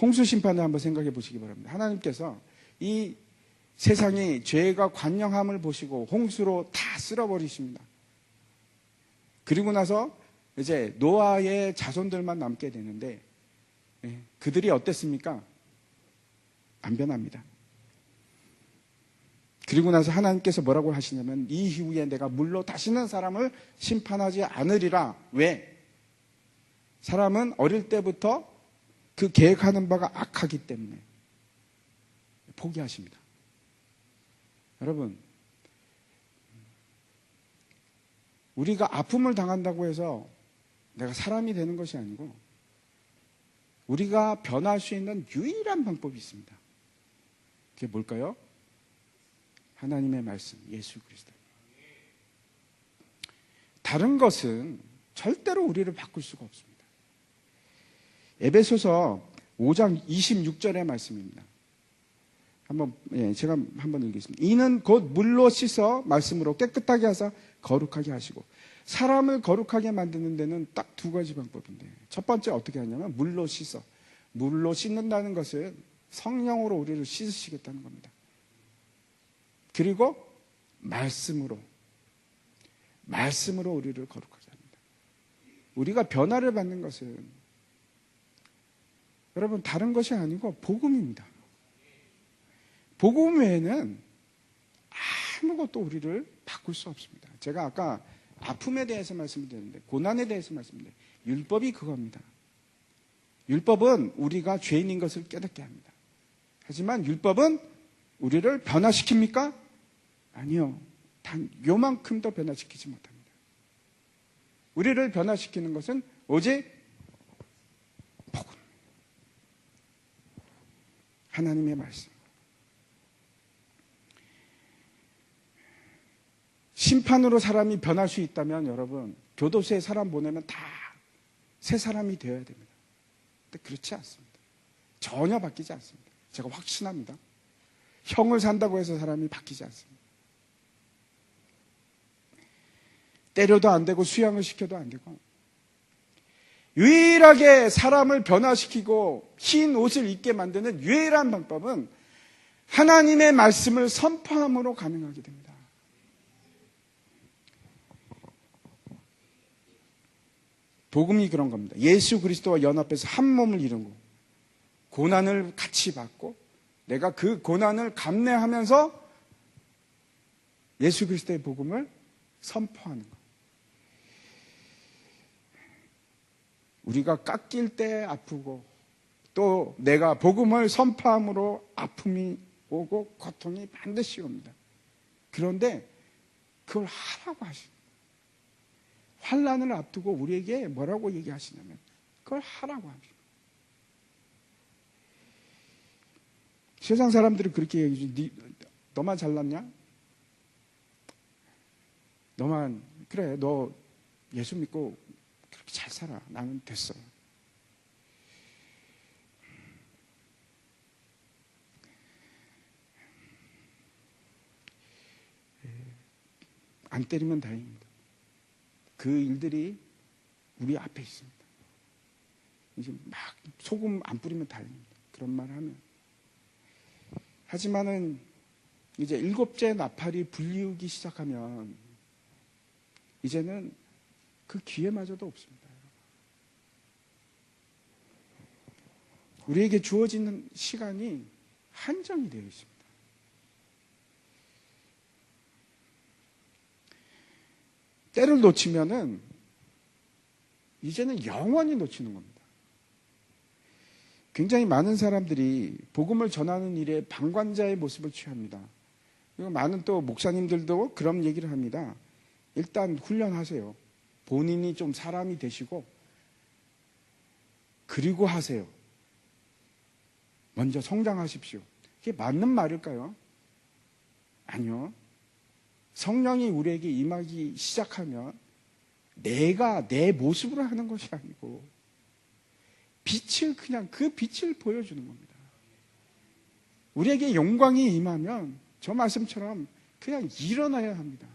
홍수 심판을 한번 생각해 보시기 바랍니다. 하나님께서 이 세상이 죄가 관영함을 보시고 홍수로 다 쓸어버리십니다. 그리고 나서 이제 노아의 자손들만 남게 되는데 그들이 어땠습니까? 안 변합니다. 그리고 나서 하나님께서 뭐라고 하시냐면 이 이후에 내가 물로 다시는 사람을 심판하지 않으리라. 왜? 사람은 어릴 때부터 그 계획하는 바가 악하기 때문에 포기하십니다. 여러분, 우리가 아픔을 당한다고 해서 내가 사람이 되는 것이 아니고 우리가 변할 수 있는 유일한 방법이 있습니다. 그게 뭘까요? 하나님의 말씀, 예수 그리스도. 다른 것은 절대로 우리를 바꿀 수가 없습니다. 에베소서 5장 26절의 말씀입니다. 제가 한번 읽겠습니다. 이는 곧 물로 씻어 말씀으로 깨끗하게 하사 거룩하게 하시고. 사람을 거룩하게 만드는 데는 딱 두 가지 방법인데, 첫 번째 어떻게 하냐면 물로 씻어. 물로 씻는다는 것은 성령으로 우리를 씻으시겠다는 겁니다. 그리고 말씀으로 우리를 거룩하게 합니다. 우리가 변화를 받는 것은 여러분 다른 것이 아니고 복음입니다. 복음 외에는 아무것도 우리를 바꿀 수 없습니다. 제가 아까 아픔에 대해서 말씀드렸는데, 고난에 대해서 말씀드렸는데, 율법이 그겁니다. 율법은 우리가 죄인인 것을 깨닫게 합니다. 하지만 율법은 우리를 변화시킵니까? 아니요. 단 요만큼도 변화시키지 못합니다. 우리를 변화시키는 것은 오직 복음, 하나님의 말씀. 심판으로 사람이 변할 수 있다면 여러분, 교도소에 사람 보내면 다 새 사람이 되어야 됩니다. 근데 그렇지 않습니다. 전혀 바뀌지 않습니다. 제가 확신합니다. 형을 산다고 해서 사람이 바뀌지 않습니다. 때려도 안 되고 수양을 시켜도 안 되고, 유일하게 사람을 변화시키고 흰 옷을 입게 만드는 유일한 방법은 하나님의 말씀을 선포함으로 가능하게 됩니다. 복음이 그런 겁니다. 예수 그리스도와 연합해서 한 몸을 이루고 고난을 같이 받고 내가 그 고난을 감내하면서 예수 그리스도의 복음을 선포하는 것. 우리가 깎일 때 아프고 또 내가 복음을 선포함으로 아픔이 오고 고통이 반드시 옵니다. 그런데 그걸 하라고 하십니다. 환난을 앞두고 우리에게 뭐라고 얘기하시냐면 그걸 하라고 합니다. 세상 사람들이 그렇게 얘기해주지. 너만 잘났냐? 너만 그래 너 예수 믿고 그렇게 잘 살아. 나는 됐어. 안 때리면 다행입니다. 그 일들이 우리 앞에 있습니다. 이제 막 소금 안 뿌리면 다행입니다. 그런 말 하면. 하지만은 이제 7째 나팔이 불리우기 시작하면 이제는 그 기회마저도 없습니다. 우리에게 주어지는 시간이 한정이 되어 있습니다. 때를 놓치면은 이제는 영원히 놓치는 겁니다. 굉장히 많은 사람들이 복음을 전하는 일에 방관자의 모습을 취합니다. 그리고 많은 또 목사님들도 그런 얘기를 합니다. 일단 훈련하세요. 본인이 좀 사람이 되시고 그리고 하세요. 먼저 성장하십시오. 이게 맞는 말일까요? 아니요. 성령이 우리에게 임하기 시작하면 내가 내 모습으로 하는 것이 아니고 빛을 그냥 그 빛을 보여주는 겁니다. 우리에게 영광이 임하면 저 말씀처럼 그냥 일어나야 합니다.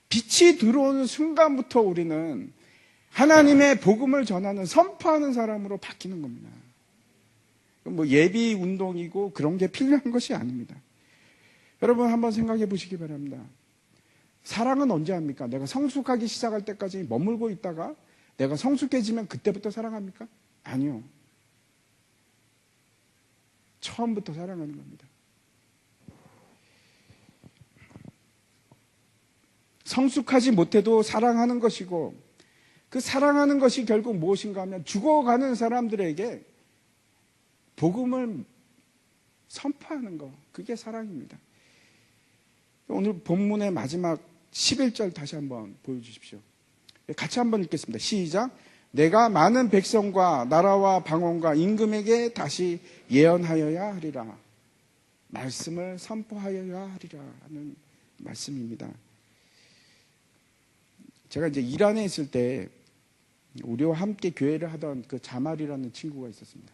빛이 들어오는 순간부터 우리는 하나님의 복음을 전하는 선포하는 사람으로 바뀌는 겁니다. 뭐 예비 운동이고 그런 게 필요한 것이 아닙니다. 여러분 한번 생각해 보시기 바랍니다. 사랑은 언제 합니까? 내가 성숙하기 시작할 때까지 머물고 있다가 내가 성숙해지면 그때부터 사랑합니까? 아니요. 처음부터 사랑하는 겁니다. 성숙하지 못해도 사랑하는 것이고 그 사랑하는 것이 결국 무엇인가 하면 죽어가는 사람들에게 복음을 선포하는 것, 그게 사랑입니다. 오늘 본문의 마지막 11절 다시 한번 보여주십시오. 같이 한번 읽겠습니다. 시작. 내가 많은 백성과 나라와 방언과 임금에게 다시 예언하여야 하리라. 말씀을 선포하여야 하리라 하는 말씀입니다. 제가 이제 이란에 있을 때 우리와 함께 교회를 하던 그 자말이라는 친구가 있었습니다.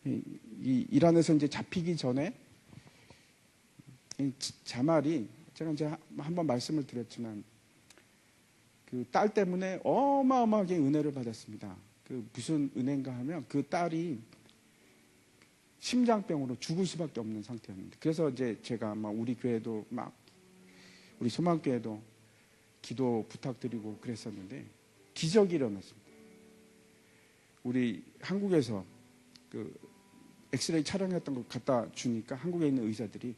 이 이란에서 이제 잡히기 전에 이 자말이 제가 이제 한번 말씀을 드렸지만 그 딸 때문에 어마어마하게 은혜를 받았습니다. 그 무슨 은혜인가 하면 그 딸이 심장병으로 죽을 수밖에 없는 상태였는데 그래서 이제 제가 막 우리 교회도 막 우리 소망교회도 기도 부탁드리고 그랬었는데 기적이 일어났습니다. 우리 한국에서 그 엑스레이 촬영했던 걸 갖다 주니까 한국에 있는 의사들이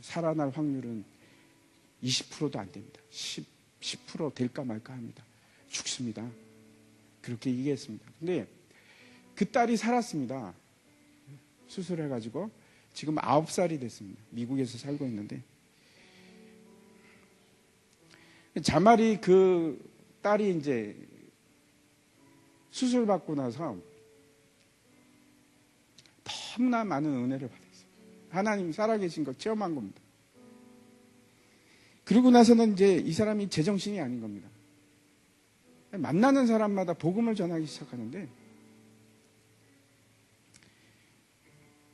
살아날 확률은 20%도 안 됩니다. 10% 될까 말까 합니다. 죽습니다. 그렇게 얘기했습니다. 근데 그 딸이 살았습니다. 수술해가지고 지금 9살이 됐습니다. 미국에서 살고 있는데 자말이 그 딸이 이제 수술받고 나서 너무나 많은 은혜를 받았어요. 하나님 살아계신 걸 체험한 겁니다. 그러고 나서는 이제 이 사람이 제정신이 아닌 겁니다. 만나는 사람마다 복음을 전하기 시작하는데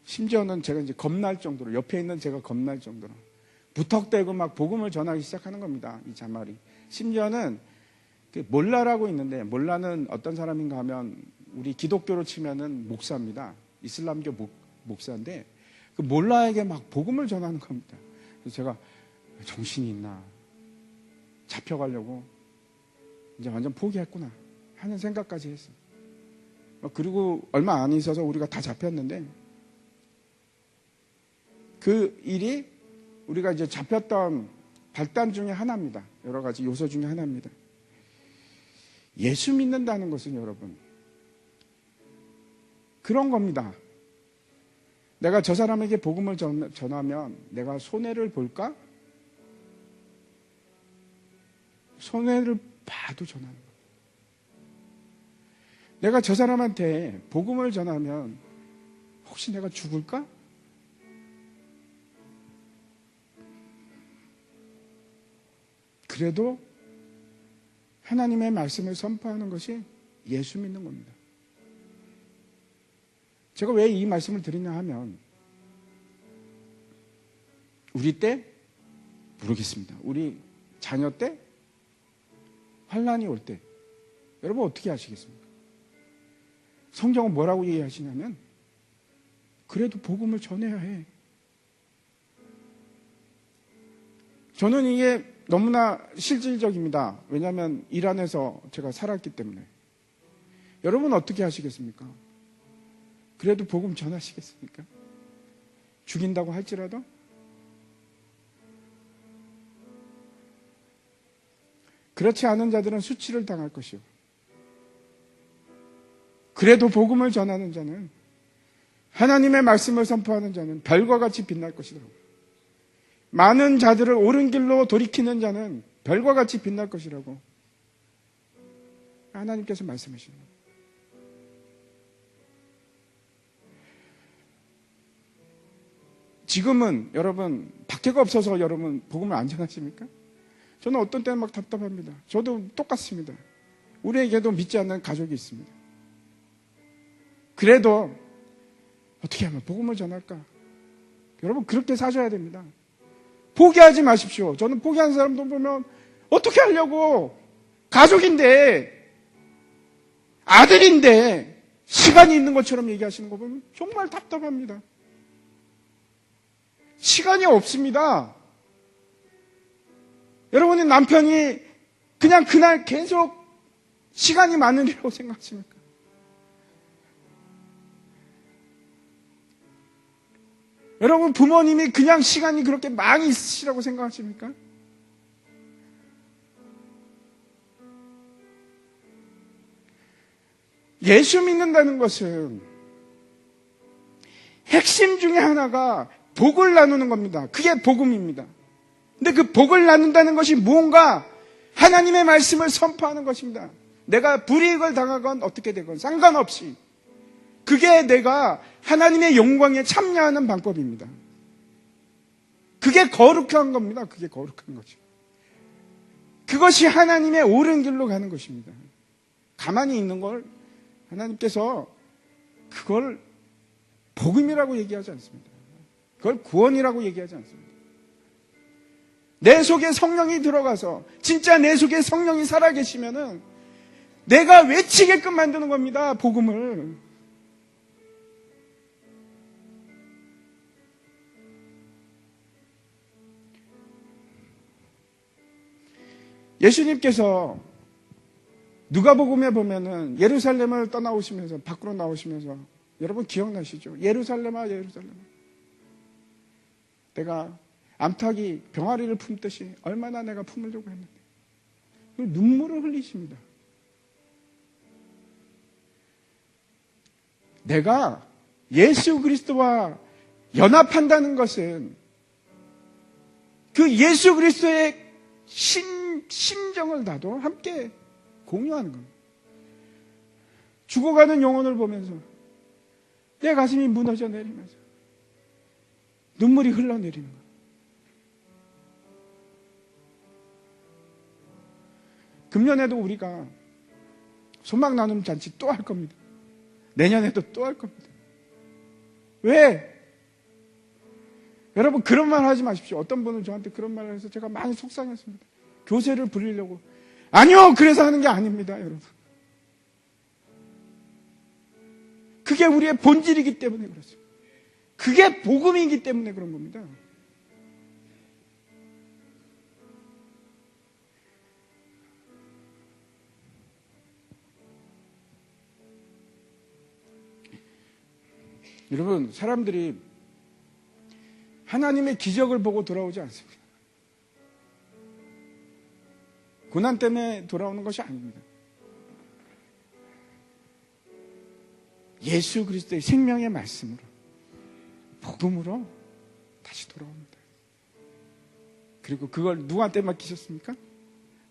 심지어는 제가 이제 겁날 정도로 옆에 있는 제가 겁날 정도로 부탁대고 막 복음을 전하기 시작하는 겁니다. 이 자말이. 심지어는 몰라라고 있는데 몰라는 어떤 사람인가 하면 우리 기독교로 치면은 목사입니다. 이슬람교 목사인데 그 몰라에게 막 복음을 전하는 겁니다. 그래서 제가 정신이 있나 잡혀가려고 이제 완전 포기했구나 하는 생각까지 했어요. 그리고 얼마 안 있어서 우리가 다 잡혔는데 그 일이 우리가 이제 잡혔던 발단 중에 하나입니다. 여러 가지 요소 중에 하나입니다. 예수 믿는다는 것은 여러분, 그런 겁니다. 내가 저 사람에게 복음을 전하면 내가 손해를 볼까? 손해를 봐도 전하는 거예요. 내가 저 사람한테 복음을 전하면 혹시 내가 죽을까? 그래도 하나님의 말씀을 선포하는 것이 예수 믿는 겁니다. 제가 왜 이 말씀을 드리냐 하면, 우리 때 모르겠습니다. 우리 자녀 때 환난이 올 때 여러분 어떻게 하시겠습니까? 성경은 뭐라고 얘기하시냐면, 그래도 복음을 전해야 해. 저는 이게 너무나 실질적입니다. 왜냐하면 일 안에서 제가 살았기 때문에. 여러분 어떻게 하시겠습니까? 그래도 복음 전하시겠습니까? 죽인다고 할지라도? 그렇지 않은 자들은 수치를 당할 것이요. 그래도 복음을 전하는 자는, 하나님의 말씀을 선포하는 자는 별과 같이 빛날 것이라고. 많은 자들을 옳은 길로 돌이키는 자는 별과 같이 빛날 것이라고 하나님께서 말씀하시는 거예요. 지금은 여러분 박해가 없어서 여러분 복음을 안 전하십니까? 저는 어떤 때는 막 답답합니다. 저도 똑같습니다. 우리에게도 믿지 않는 가족이 있습니다. 그래도 어떻게 하면 복음을 전할까? 여러분 그렇게 사셔야 됩니다. 포기하지 마십시오. 저는 포기하는 사람도 보면 어떻게 하려고, 가족인데, 아들인데 시간이 있는 것처럼 얘기하시는 거 보면 정말 답답합니다. 시간이 없습니다. 여러분의 남편이 그냥 그날 계속 시간이 많으리라고 생각하십니까? 여러분 부모님이 그냥 시간이 그렇게 많이 있으시라고 생각하십니까? 예수 믿는다는 것은 핵심 중에 하나가 복을 나누는 겁니다. 그게 복음입니다. 근데 그 복을 나눈다는 것이 무언가 하나님의 말씀을 선포하는 것입니다. 내가 불이익을 당하건 어떻게 되건 상관없이 그게 내가 하나님의 영광에 참여하는 방법입니다. 그게 거룩한 겁니다. 그게 거룩한 거죠. 그것이 하나님의 옳은 길로 가는 것입니다. 가만히 있는 걸 하나님께서 그걸 복음이라고 얘기하지 않습니다. 그걸 구원이라고 얘기하지 않습니다. 내 속에 성령이 들어가서 진짜 내 속에 성령이 살아계시면은 내가 외치게끔 만드는 겁니다. 복음을. 예수님께서 누가복음에 보면은 예루살렘을 떠나오시면서 밖으로 나오시면서 여러분 기억나시죠? 예루살렘아 예루살렘아 내가 암탉이 병아리를 품듯이 얼마나 내가 품으려고 했는데 눈물을 흘리십니다. 내가 예수 그리스도와 연합한다는 것은 그 예수 그리스도의 심정을 나도 함께 공유하는 겁니다. 죽어가는 영혼을 보면서 내 가슴이 무너져 내리면서 눈물이 흘러내리는 거예요. 금년에도 우리가 소망 나눔 잔치 또 할 겁니다. 내년에도 또 할 겁니다. 왜? 여러분 그런 말 하지 마십시오. 어떤 분은 저한테 그런 말을 해서 제가 많이 속상했습니다. 교세를 부리려고. 아니요, 그래서 하는 게 아닙니다, 여러분. 그게 우리의 본질이기 때문에 그렇습니다. 그게 복음이기 때문에 그런 겁니다. 여러분, 사람들이 하나님의 기적을 보고 돌아오지 않습니다. 고난 때문에 돌아오는 것이 아닙니다. 예수 그리스도의 생명의 말씀으로, 복음으로 다시 돌아옵니다. 그리고 그걸 누구한테 맡기셨습니까?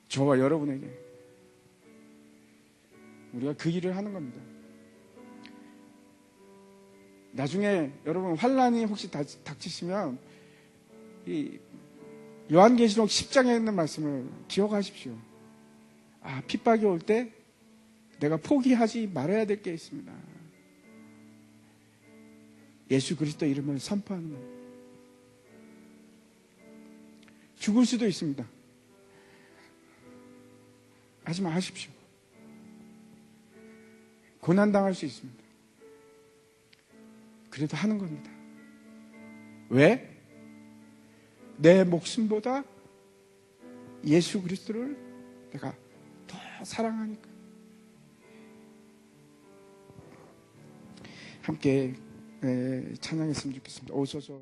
저와 여러분에게. 우리가 그 일을 하는 겁니다. 나중에 여러분 환란이 혹시 닥치시면 이 요한계시록 10장에 있는 말씀을 기억하십시오. 아, 핍박이 올 때 내가 포기하지 말아야 될 게 있습니다. 예수 그리스도 이름을 선포하는 겁니다. 죽을 수도 있습니다. 하지만 하십시오. 고난당할 수 있습니다. 그래도 하는 겁니다. 왜? 내 목숨보다 예수 그리스도를 내가 더 사랑하니까. 함께 찬양했으면 좋겠습니다. 오소서.